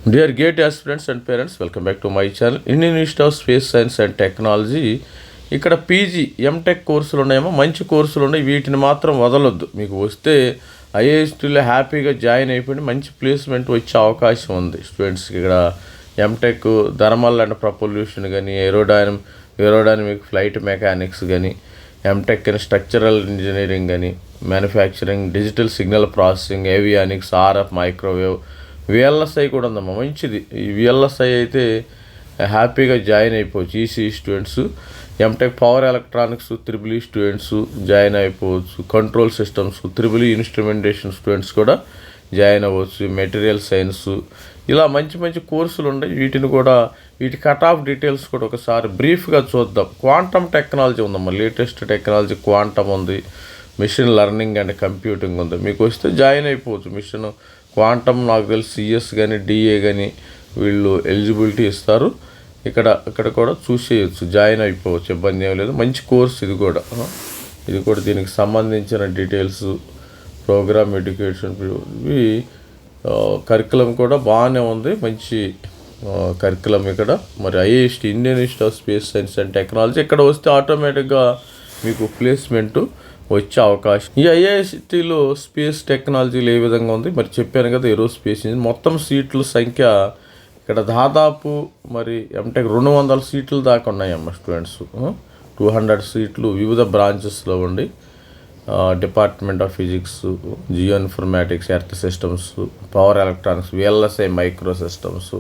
Dear GATE aspirants and parents, welcome back to my channel. Indian Institute of Space Science and Technology. ఇక్కడ PG MTech కోర్సులు ఉన్నాయేమో, మంచి కోర్సులు ఉన్నాయి. వీటిని మాత్రం వదలొద్దు. మీకు వస్తే ఐఐఎస్టీలో హ్యాపీగా జాయిన్ అయిపోయి మంచి ప్లేస్మెంట్ వచ్చే అవకాశం ఉంది స్టూడెంట్స్కి. ఇక్కడ ఎంటెక్ థర్మల్ అండ్ ప్రొపల్యూషన్ కానీ, ఏరోడైనమిక్ ఫ్లైట్ మెకానిక్స్ కానీ, ఎంటెక్ అని స్ట్రక్చరల్ ఇంజనీరింగ్ కానీ, manufacturing, digital signal processing, avionics, RF, microwave, VLSI కూడా ఉందమ్మా. మంచిది. ఈ విఎల్ఎస్ఐ అయితే హ్యాపీగా జాయిన్ అయిపోవచ్చు. EC students, MTech power electronics triple E students join అయిపోవచ్చు. Control systems triple E instrumentation students కూడా జాయిన్ అవ్వచ్చు. మెటీరియల్ సైన్స్, ఇలా మంచి మంచి కోర్సులు ఉన్నాయి. వీటి కట్ ఆఫ్ డీటెయిల్స్ కూడా ఒకసారి బ్రీఫ్గా చూద్దాం. క్వాంటమ్ టెక్నాలజీ ఉందమ్మా, లేటెస్ట్ టెక్నాలజీ క్వాంటమ్ ఉంది. మిషన్ లెర్నింగ్ అండ్ కంప్యూటింగ్ ఉంది. మీకు వస్తే జాయిన్ అయిపోవచ్చు. మిషన్ క్వాంటమ్ నాకు తెలిసి సిఎస్ కానీ డిఏ కానీ వీళ్ళు ఎలిజిబిలిటీ ఇస్తారు. ఇక్కడ కూడా చూసేయచ్చు, జాయిన్ అయిపోవచ్చు, ఇబ్బంది ఏం లేదు. మంచి కోర్స్ ఇది కూడా దీనికి సంబంధించిన డీటెయిల్స్, ప్రోగ్రామ్ ఎడ్యుకేషన్, ఇవి కరికులం కూడా బాగానే ఉంది. మంచి కరికులం ఇక్కడ. మరి IIST, Indian institute of space science and technology, ఇక్కడ వస్తే ఆటోమేటిక్గా మీకు ప్లేస్మెంటు వచ్చే అవకాశం. ఈ ఐఐఎస్టీలో స్పేస్ టెక్నాలజీలు ఏ విధంగా ఉంది మరి చెప్పాను కదా. ఏరోస్పేస్ ఇంజనీరింగ్ మొత్తం సీట్ల సంఖ్య ఇక్కడ దాదాపు మరి ఎంటెక్ 200 సీట్లు దాకా ఉన్నాయమ్మ స్టూడెంట్స్. 200 సీట్లు వివిధ బ్రాంచెస్లో ఉండి, department of physics, Jio informatics, earth systems, power electronics, VLSI micro systems.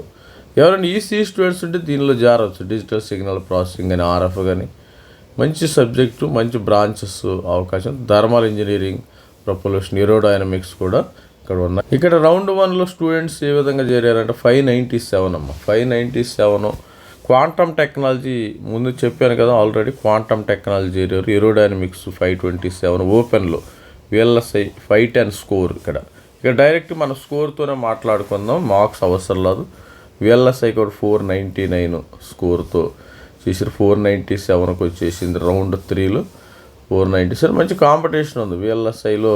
ఎవరైనా ఈసీ స్టూడెంట్స్ ఉంటే దీనిలో జారవచ్చు. డిజిటల్ సిగ్నల్ ప్రాసెసింగ్ కానీ, ఆర్ఎఫ్ కానీ మంచి సబ్జెక్టు, మంచి బ్రాంచెస్ అవకాశం. థర్మల్ ఇంజనీరింగ్, ప్రొపల్యూషన్, ఏరోడైనమిక్స్ కూడా ఇక్కడ ఉన్నాయి. ఇక్కడ రౌండ్ 1లో స్టూడెంట్స్ ఏ విధంగా చేరారంటే 597 అమ్మ. 597 క్వాంటమ్ టెక్నాలజీ ముందు చెప్పాను కదా ఆల్రెడీ. క్వాంటమ్ టెక్నాలజీ చేరారు. ఏరోడైనమిక్స్ 527, ఓపెన్లో విఎల్ఎస్ఐ 510 స్కోర్. ఇక్కడ డైరెక్ట్ మన స్కోర్తోనే మాట్లాడుకుందాం, మార్క్స్ అవసరం లేదు. విఎల్ఎస్ఐ కూడా 499 స్కోర్తో చేసారు. 497కి వచ్చేసింది రౌండ్ 3లో. 497 మంచి కాంపిటీషన్ ఉంది. విఎల్ఎస్ఐలో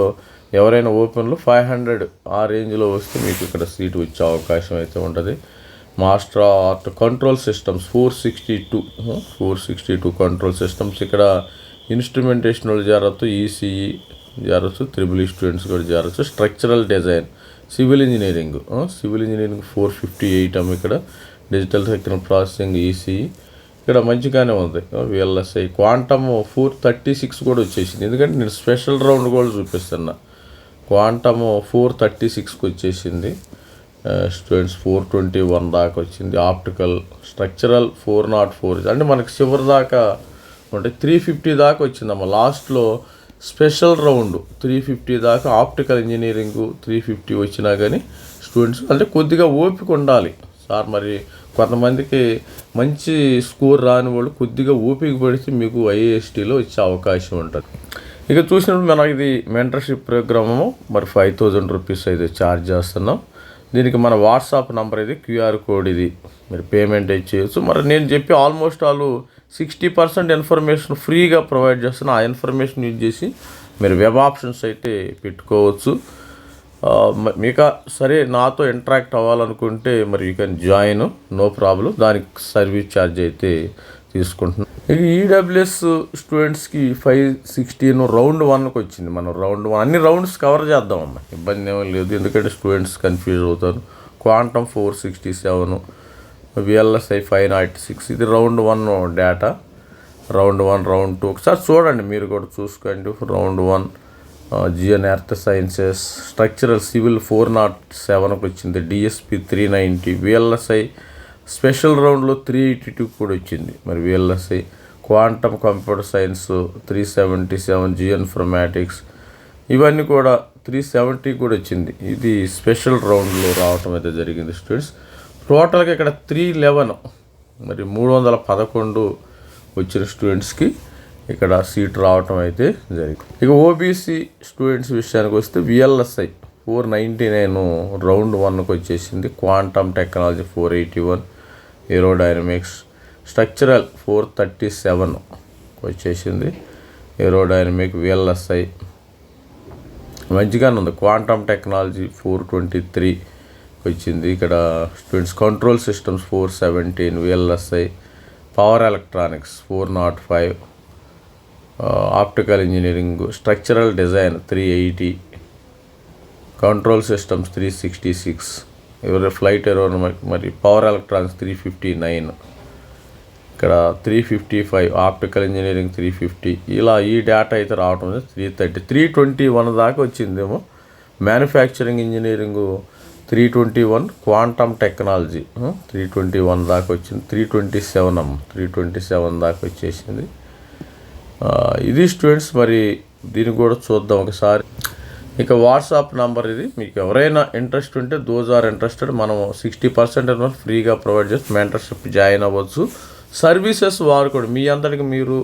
ఎవరైనా ఓపెన్లో 500 ఆ రేంజ్లో వస్తే మీకు ఇక్కడ సీటు వచ్చే అవకాశం అయితే ఉంటుంది. Master art control systems 462 control systems. ఇక్కడ ఇన్స్ట్రుమెంటేషన్ వాళ్ళు జారచ్చు, ఈసీఈ జారచ్చు, త్రిబుల్ ఈ స్టూడెంట్స్ కూడా జారచ్చు. స్ట్రక్చరల్ డిజైన్, సివిల్ ఇంజనీరింగ్ 458 అమ్మ. ఇక్కడ డిజిటల్ సిగ్నల్ ప్రాసెసింగ్, ఈసీఈ ఇక్కడ మంచిగానే ఉంది. విఎల్ఎస్ఐ క్వాంటమ్ 436 కూడా వచ్చేసింది. ఎందుకంటే నేను స్పెషల్ రౌండ్ కూడా చూపిస్తున్నా. క్వాంటమ్ 436కి వచ్చేసింది. స్టూడెంట్స్ 421 దాకా వచ్చింది. ఆప్టికల్ స్ట్రక్చరల్ 404, అంటే మనకి చివరి దాకా అంటే 350 దాకా వచ్చిందమ్మా. లాస్ట్లో స్పెషల్ రౌండ్ 350 దాకా. ఆప్టికల్ ఇంజనీరింగ్ 350 వచ్చినా కానీ స్టూడెంట్స్ అంటే కొద్దిగా ఓపిక ఉండాలి సార్. మరి కొంతమందికి మంచి స్కోర్ రాని వాళ్ళు కొద్దిగా ఓపిక పడితే మీకు ఐఐఎస్టీలో వచ్చే అవకాశం ఉంటుంది. ఇక చూసినప్పుడు మనం ఇది మెంటర్షిప్ ప్రోగ్రాము. మరి 5000 రూపీస్ అయితే ఛార్జ్ చేస్తున్నాం. దీనికి మన వాట్సాప్ నెంబర్ ఇది, క్యూఆర్ కోడ్ ఇది, మీరు పేమెంట్ అయితే చేయొచ్చు. మరి నేను చెప్పి ఆల్మోస్ట్ వాళ్ళు 60% ఇన్ఫర్మేషన్ ఫ్రీగా ప్రొవైడ్ చేస్తున్నా. ఆ ఇన్ఫర్మేషన్ యూజ్ చేసి మీరు వెబ్ ఆప్షన్స్ అయితే పెట్టుకోవచ్చు. మీకు సరే నాతో ఇంటరాక్ట్ అవ్వాలనుకుంటే మరి you can join, no problem. దానికి సర్వీస్ ఛార్జ్ అయితే తీసుకుంటున్నాం. ఇక ఈడబ్ల్యూఎస్ స్టూడెంట్స్కి 516 రౌండ్ 1కి వచ్చింది. మనం రౌండ్ 1 అన్ని రౌండ్స్ కవర్ చేద్దామమ్మా, ఇబ్బంది ఏమీ లేదు. ఎందుకంటే స్టూడెంట్స్ కన్ఫ్యూజ్ అవుతారు. Quantum 467, VLSI 506. ఇది రౌండ్ 1 డేటా. రౌండ్ 1, రౌండ్ 2 ఒకసారి చూడండి, మీరు కూడా చూసుకోండి. Round 1 geo earth sciences, structural civil 407కి వచ్చింది. డిఎస్పి 390, విఎల్ఎస్ఐ స్పెషల్ రౌండ్లో 382 కూడా వచ్చింది. మరి VLSI quantum computer science 377, Jio informatics ఇవన్నీ కూడా 370 కూడా వచ్చింది. ఇది స్పెషల్ రౌండ్లో రావటం అయితే జరిగింది స్టూడెంట్స్. టోటల్గా ఇక్కడ 311 మరి 311 వచ్చిన స్టూడెంట్స్కి ఇక్కడ సీట్ రావటం అయితే జరిగింది. ఇక ఓబీసీ స్టూడెంట్స్ విషయానికి వస్తే విఎల్ఎస్ఐ 499 రౌండ్ 1కి వచ్చేసింది. క్వాంటమ్ టెక్నాలజీ 481, ఏరోడైనమిక్స్, స్ట్రక్చరల్ 437 వచ్చేసింది. ఏరోడైనమిక్, విఎల్ఎస్ఐ మంచిగానే ఉంది. క్వాంటమ్ టెక్నాలజీ 423 వచ్చింది. ఇక్కడ students control systems 417, VLSI, power electronics 405, optical engineering, structural design 380, control systems 366, ఎవరి ఫ్లైట్ ఏరోనామిక్ మరి పవర్ ఎలక్ట్రానిక్స్ 359, ఇక్కడ 355, ఆప్టికల్ ఇంజనీరింగ్ 350. ఇలా ఈ డేటా అయితే రావటం 330, 321 దాకా వచ్చిందేమో. మ్యానుఫ్యాక్చరింగ్ ఇంజనీరింగ్ 321, క్వాంటమ్ టెక్నాలజీ 321 దాకా వచ్చింది. 327 దాకా వచ్చేసింది. ఇది స్టూడెంట్స్, మరి దీన్ని కూడా చూద్దాం ఒకసారి. ఇక వాట్సాప్ నంబర్ ఇది. మీకు ఎవరైనా ఇంట్రెస్ట్ ఉంటే దోస్ ఆర్ ఇంట్రెస్టెడ్, మనం 60% ఫ్రీగా ప్రొవైడ్ చేసి మెంటర్షిప్ జాయిన్ అవ్వచ్చు. సర్వీసెస్ వారు కూడా మీ అందరికి మీరు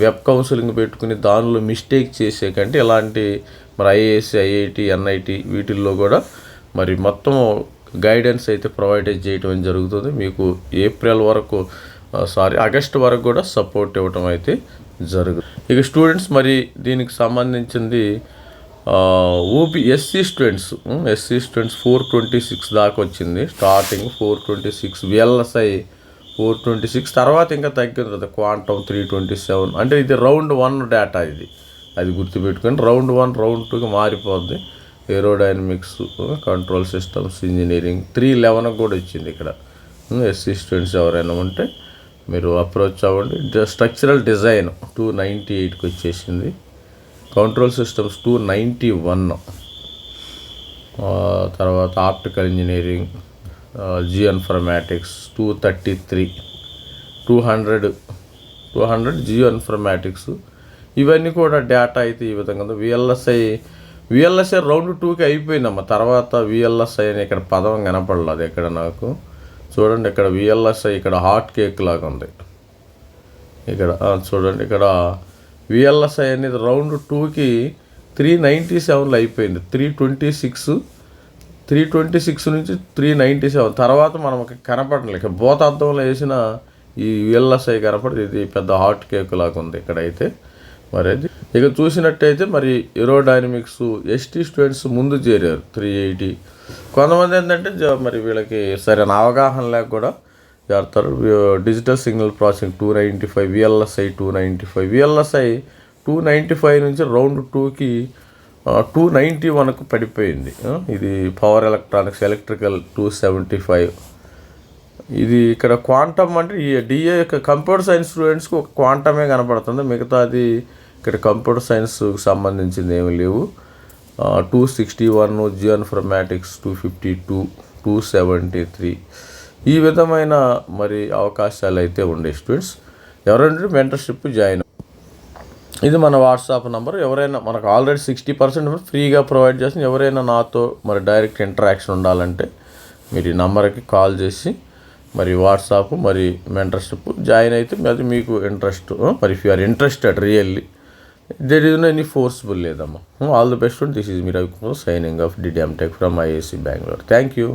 వెబ్ కౌన్సిలింగ్ పెట్టుకుని దానిలో మిస్టేక్ చేసే కంటే ఇలాంటి మరి ఐఏఎస్, ఐఐటి, ఎన్ఐటి వీటిల్లో కూడా మరి మొత్తం గైడెన్స్ అయితే ప్రొవైడ్ చేయటం జరుగుతుంది. మీకు ఏప్రిల్ వరకు ఆగస్ట్ వరకు కూడా సపోర్ట్ ఇవ్వటం అయితే జరుగుతుంది. ఇక స్టూడెంట్స్, మరి దీనికి సంబంధించింది ఎస్సీ స్టూడెంట్స్ 426 దాకా వచ్చింది. స్టార్టింగ్ 426, VLSI 426, తర్వాత ఇంకా తగ్గింది కదా క్వాంటమ్ 327. అంటే ఇది రౌండ్ 1 డేటా, ఇది అది గుర్తుపెట్టుకొని రౌండ్ 1 రౌండ్ 2కి మారిపోద్ది. ఏరోడైనమిక్స్, కంట్రోల్ సిస్టమ్స్ ఇంజనీరింగ్ 311 కూడా వచ్చింది. ఇక్కడ ఎస్సీ స్టూడెంట్స్ ఎవరైనా ఉంటే మీరు అప్రోచ్ అవ్వండి. స్ట్రక్చరల్ డిజైన్ 298కి వచ్చేసింది. కంట్రోల్ సిస్టమ్స్ 291, తర్వాత optical engineering, Jio informatics 233, 200 Jio informatics. ఇవన్నీ కూడా డేటా అయితే ఈ విధంగా ఉంది. VLSI రౌండ్ 2కి అయిపోయిందమ్మా. తర్వాత VLSI అని ఇక్కడ పదం కనపడలేదు ఇక్కడ నాకు. చూడండి, ఇక్కడ VLSI ఇక్కడ హాట్ కేక్ లాగా ఉంది. ఇక్కడ చూడండి, ఇక్కడ VLSI అనేది రౌండ్ 2కి 397లో అయిపోయింది. 326 నుంచి 397 తర్వాత మనకి కనపడలేదు. భూతార్థంలో వేసిన ఈ VLSI కనపడదు. ఇది పెద్ద హాట్ కేక్ లాగా ఉంది ఇక్కడైతే. మరి అది ఇక చూసినట్టయితే మరి ఏరోడైనమిక్స్ ఎస్టీ స్టూడెంట్స్ ముందు చేరారు 380. కొంతమంది ఏంటంటే మరి వీళ్ళకి సరైన అవగాహన లేక కూడా చేస్తారు. Digital signal processing 295, VLSI 295, VLSI 295 నుంచి రౌండ్ 2కి 291కు పడిపోయింది. ఇది పవర్ ఎలక్ట్రానిక్స్, ఎలక్ట్రికల్ 275. ఇది ఇక్కడ క్వాంటమ్ అంటే ఈ డిఏ కంప్యూటర్ సైన్స్ స్టూడెంట్స్కి ఒక క్వాంటమే కనపడుతుంది. మిగతాది ఇక్కడ కంప్యూటర్ సైన్స్కి సంబంధించింది ఏమి లేవు. 261, జియో ఇన్ఫర్మేటిక్స్ 252, 273. ఈ విధమైన మరి అవకాశాలు అయితే ఉండే స్టూడెంట్స్ ఎవరంటే మెంటర్షిప్ జాయిన్. ఇది మన వాట్సాప్ నంబర్. ఎవరైనా మనకు ఆల్రెడీ 60% ఫ్రీగా ప్రొవైడ్ చేస్తుంది. ఎవరైనా నాతో మరి డైరెక్ట్ ఇంటరాక్షన్ ఉండాలంటే మీరు ఈ నంబర్కి కాల్ చేసి మరి వాట్సాప్ మరి మెంటర్షిప్ జాయిన్ అయితే అది మీకు ఇంట్రెస్ట్. మరి if you are interested really, there is no any forceful లేదమ్మా. All the best. This is me Ravi Kumar signing off DDM Tech from IISc Bangalore. Thank you.